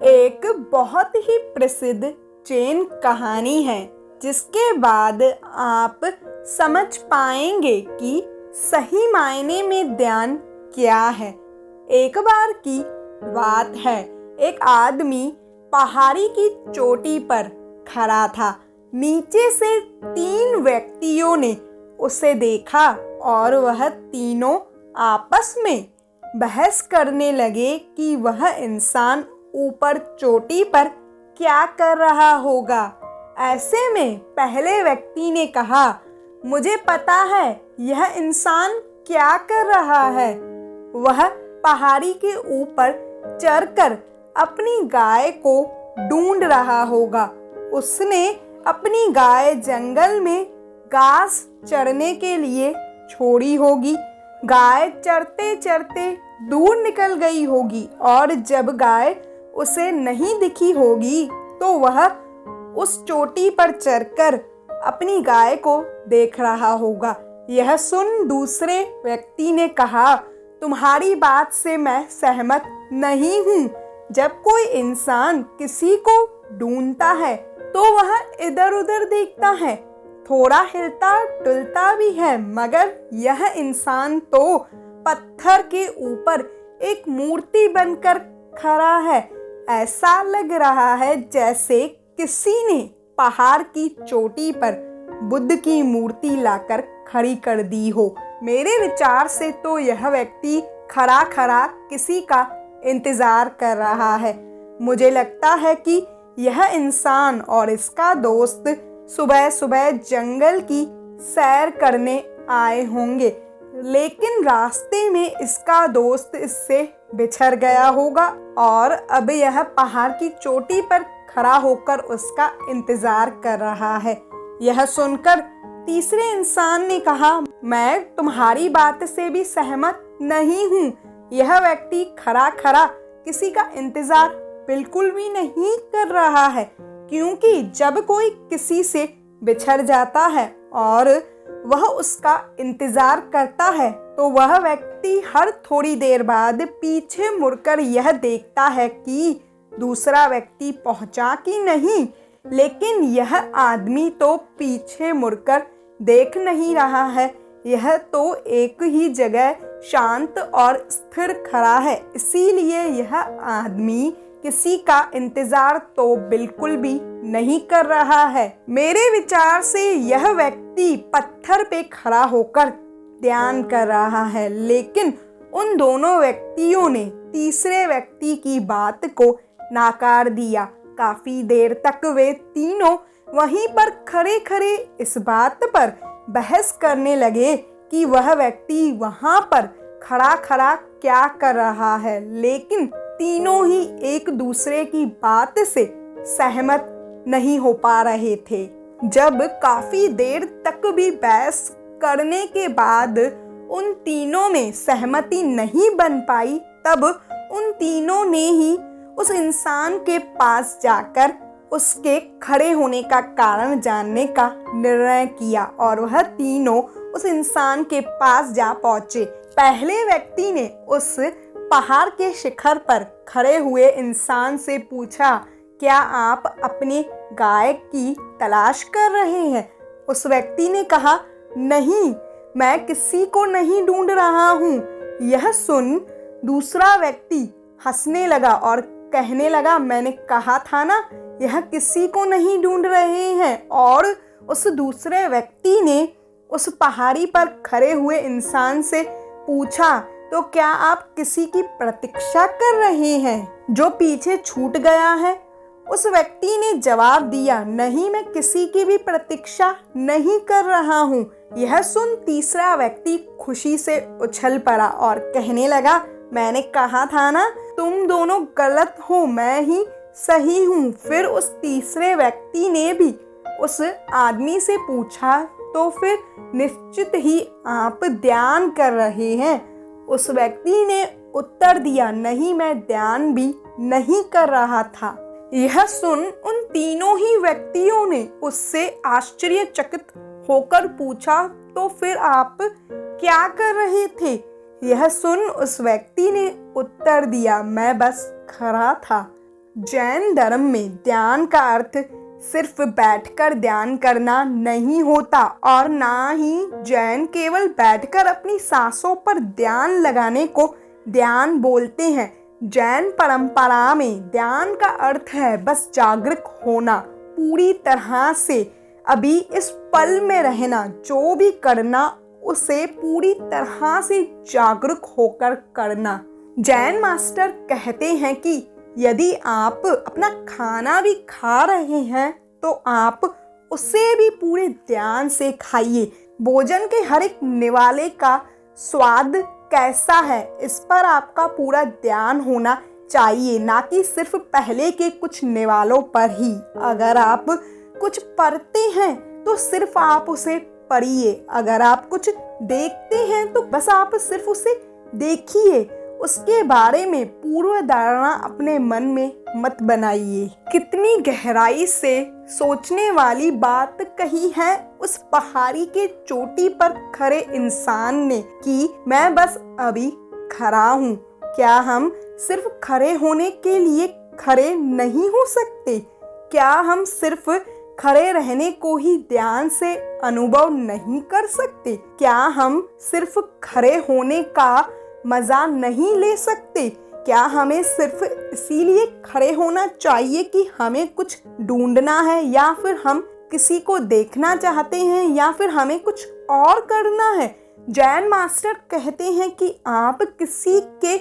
एक बहुत ही प्रसिद्ध चेन कहानी है जिसके बाद आप समझ पाएंगे कि सही मायने में ध्यान क्या है। एक बार की बात है, एक आदमी पहाड़ी की चोटी पर खड़ा था। नीचे से 3 व्यक्तियों ने उसे देखा और वह तीनों आपस में बहस करने लगे कि वह इंसान ऊपर चोटी पर क्या कर रहा होगा। ऐसे में पहले व्यक्ति ने कहा, मुझे पता है यह इंसान क्या कर रहा है। वह पहाड़ी के ऊपर चढ़कर अपनी गाय को ढूंढ रहा होगा। उसने अपनी गाय जंगल में घास चरने के लिए छोड़ी होगी। गाय चरते चरते दूर निकल गई होगी और जब गाय उसे नहीं दिखी होगी तो वह उस चोटी पर चढ़कर अपनी गाय को देख रहा होगा। यह सुन दूसरे व्यक्ति ने कहा, तुम्हारी बात से मैं सहमत नहीं हूँ। जब कोई इंसान किसी को ढूंढता है तो वह इधर उधर देखता है, थोड़ा हिलता डुलता भी है, मगर यह इंसान तो पत्थर के ऊपर एक मूर्ति बनकर खड़ा है। ऐसा लग रहा है जैसे किसी ने पहाड़ की चोटी पर बुद्ध की मूर्ति लाकर खड़ी कर दी हो। मेरे विचार से तो यह व्यक्ति खड़ा खड़ा किसी का इंतजार कर रहा है। मुझे लगता है कि यह इंसान और इसका दोस्त सुबह सुबह जंगल की सैर करने आए होंगे, लेकिन रास्ते में इसका दोस्त इससे बिछड़ गया होगा और अब यह पहाड़ की चोटी पर खड़ा होकर उसका इंतजार कर रहा है। यह सुनकर तीसरे इंसान ने कहा, मैं तुम्हारी बात से भी सहमत नहीं हूँ। यह व्यक्ति खड़ा खड़ा किसी का इंतजार बिल्कुल भी नहीं कर रहा है, क्योंकि जब कोई किसी से बिछड़ जाता है और वह उसका इंतजार करता है तो वह व्यक्ति हर थोड़ी देर बाद पीछे मुड़कर यह देखता है कि दूसरा व्यक्ति पहुंचा कि नहीं। लेकिन यह आदमी तो पीछे मुड़कर देख नहीं रहा है, यह तो एक ही जगह शांत और स्थिर खड़ा है। इसीलिए यह आदमी किसी का इंतजार तो बिल्कुल भी नहीं कर रहा है। मेरे विचार से यह व्यक्ति पत्थर पे खड़ा होकर ध्यान कर रहा है, लेकिन उन दोनों व्यक्तियों ने तीसरे व्यक्ति की बात को नाकार दिया। काफी देर तक वे तीनों वहीं पर खड़े खड़े इस बात पर बहस करने लगे कि वह व्यक्ति वहां पर खड़ा खड़ा क्या कर रहा है, लेकिन तीनों ही एक दूसरे की बात से सहमत नहीं हो पा रहे थे। जब काफी देर तक भी बहस करने के बाद उन तीनों में सहमति नहीं बन पाई, तब उन तीनों ने ही उस इंसान के पास जाकर उसके खड़े होने का कारण जानने का निर्णय किया और वह तीनों उस इंसान के पास जा पहुंचे। पहले व्यक्ति ने उस पहाड़ के शिखर पर खड़े हुए इंसान से पूछा, क्या आप अपनी गाय की तलाश कर रहे हैं? उस व्यक्ति ने कहा, नहीं, मैं किसी को नहीं ढूंढ रहा हूँ। यह सुन दूसरा व्यक्ति हंसने लगा और कहने लगा, मैंने कहा था ना, यह किसी को नहीं ढूंढ रहे हैं। और उस दूसरे व्यक्ति ने उस पहाड़ी पर खड़े हुए इंसान से पूछा, तो क्या आप किसी की प्रतीक्षा कर रहे हैं जो पीछे छूट गया है? उस व्यक्ति ने जवाब दिया, नहीं, मैं किसी की भी प्रतीक्षा नहीं कर रहा हूँ। यह सुन तीसरा व्यक्ति खुशी से उछल पड़ा और कहने लगा, मैंने कहा था ना, तुम दोनों गलत हो, मैं ही सही हूँ। फिर उस तीसरे व्यक्ति ने भी उस आदमी से पूछा, तो फिर निश्चित ही आप ध्यान कर रहे हैं? उस व्यक्ति ने उत्तर दिया, नहीं, मैं ध्यान भी नहीं कर रहा था। यह सुन उन तीनों ही व्यक्तियों ने उससे आश्चर्यचकित होकर पूछा, तो फिर आप क्या कर रहे थे? यह सुन उस व्यक्ति ने उत्तर दिया, मैं बस खड़ा था। जैन धर्म में ध्यान का अर्थ सिर्फ बैठकर ध्यान करना नहीं होता और ना ही जैन केवल बैठकर अपनी सांसों पर ध्यान लगाने को ध्यान बोलते हैं। जैन परंपरा में ध्यान का अर्थ है बस जागरूक होना, पूरी तरह से अभी इस पल में रहना, जो भी करना उसे पूरी तरह से जागरूक होकर करना। जैन मास्टर कहते हैं कि यदि आप अपना खाना भी खा रहे हैं तो आप उसे भी पूरे ध्यान से खाइए। भोजन के हर एक निवाले का स्वाद कैसा है इस पर आपका पूरा ध्यान होना चाहिए, ना कि सिर्फ पहले के कुछ निवालों पर ही। अगर आप कुछ पढ़ते हैं तो सिर्फ आप उसे पढ़िए, अगर आप कुछ देखते हैं तो बस आप सिर्फ उसे देखिए, उसके बारे में पूर्व धारणा अपने मन में मत बनाइए। कितनी गहराई से सोचने वाली बात कही है उस पहाड़ी के चोटी पर खड़े इंसान ने कि मैं बस अभी खड़ा हूँ। क्या हम सिर्फ खड़े होने के लिए खड़े नहीं हो सकते? क्या हम सिर्फ खड़े रहने को ही ध्यान से अनुभव नहीं कर सकते? क्या हम सिर्फ खड़े होने का मजा नहीं ले सकते? क्या हमें सिर्फ इसीलिए खड़े होना चाहिए कि हमें कुछ ढूंढना है, या फिर हम किसी को देखना चाहते हैं, या फिर हमें कुछ और करना है? जैन मास्टर कहते हैं कि आप किसी के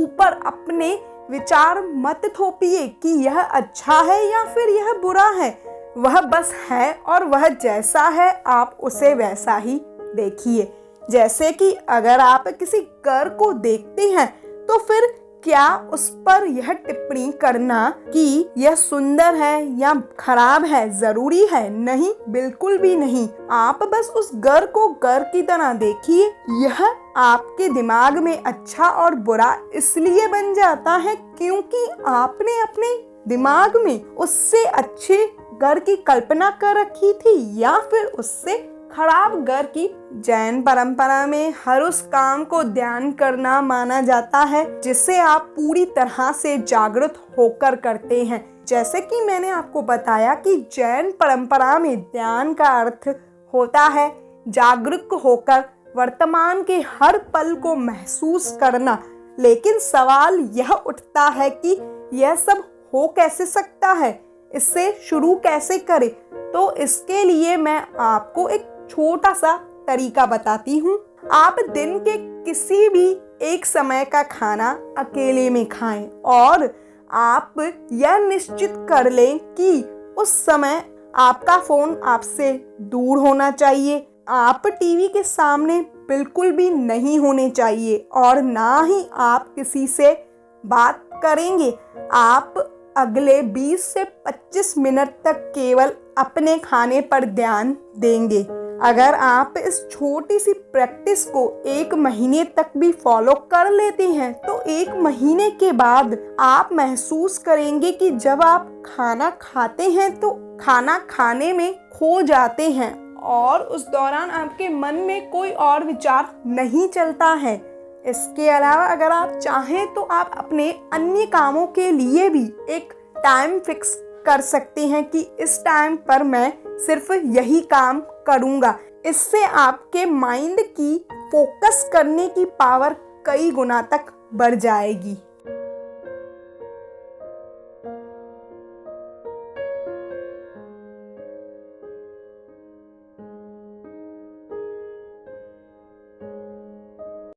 ऊपर अपने विचार मत थोपिए कि यह अच्छा है या फिर यह बुरा है। वह बस है और वह जैसा है आप उसे वैसा ही देखिए। जैसे कि अगर आप किसी घर को देखते हैं तो फिर क्या उस पर यह टिप्पणी करना कि यह सुंदर है या खराब है जरूरी है? नहीं, बिल्कुल भी नहीं। आप बस उस घर को घर की तरह देखिए। यह आपके दिमाग में अच्छा और बुरा इसलिए बन जाता है क्योंकि आपने अपने दिमाग में उससे अच्छे घर की कल्पना कर रखी थी या फिर उससे खराब घर की। जैन परंपरा में हर उस काम को ध्यान करना माना जाता है जिसे आप पूरी तरह से जागृत होकर करते हैं। जैसे कि मैंने आपको बताया कि जैन परंपरा में ध्यान का अर्थ होता है जागरूक होकर वर्तमान के हर पल को महसूस करना। लेकिन सवाल यह उठता है कि यह सब हो कैसे सकता है, इससे शुरू कैसे करें? तो इसके लिए मैं आपको एक छोटा सा तरीका बताती हूँ। आप दिन के किसी भी एक समय का खाना अकेले में खाएं और आप यह निश्चित कर लें कि उस समय आपका फोन आपसे दूर होना चाहिए। आप टीवी के सामने बिल्कुल भी नहीं होने चाहिए और ना ही आप किसी से बात करेंगे। आप अगले 20 से 25 मिनट तक केवल अपने खाने पर ध्यान देंगे। अगर आप इस छोटी सी प्रैक्टिस को 1 महीने तक भी फॉलो कर लेते हैं तो 1 महीने के बाद आप महसूस करेंगे कि जब आप खाना खाते हैं तो खाना खाने में खो जाते हैं और उस दौरान आपके मन में कोई और विचार नहीं चलता है। इसके अलावा अगर आप चाहें तो आप अपने अन्य कामों के लिए भी एक टाइम फिक्स कर सकते हैं कि इस टाइम पर मैं सिर्फ यही काम करूंगा। इससे आपके माइंड की फोकस करने की पावर कई गुना तक बढ़ जाएगी।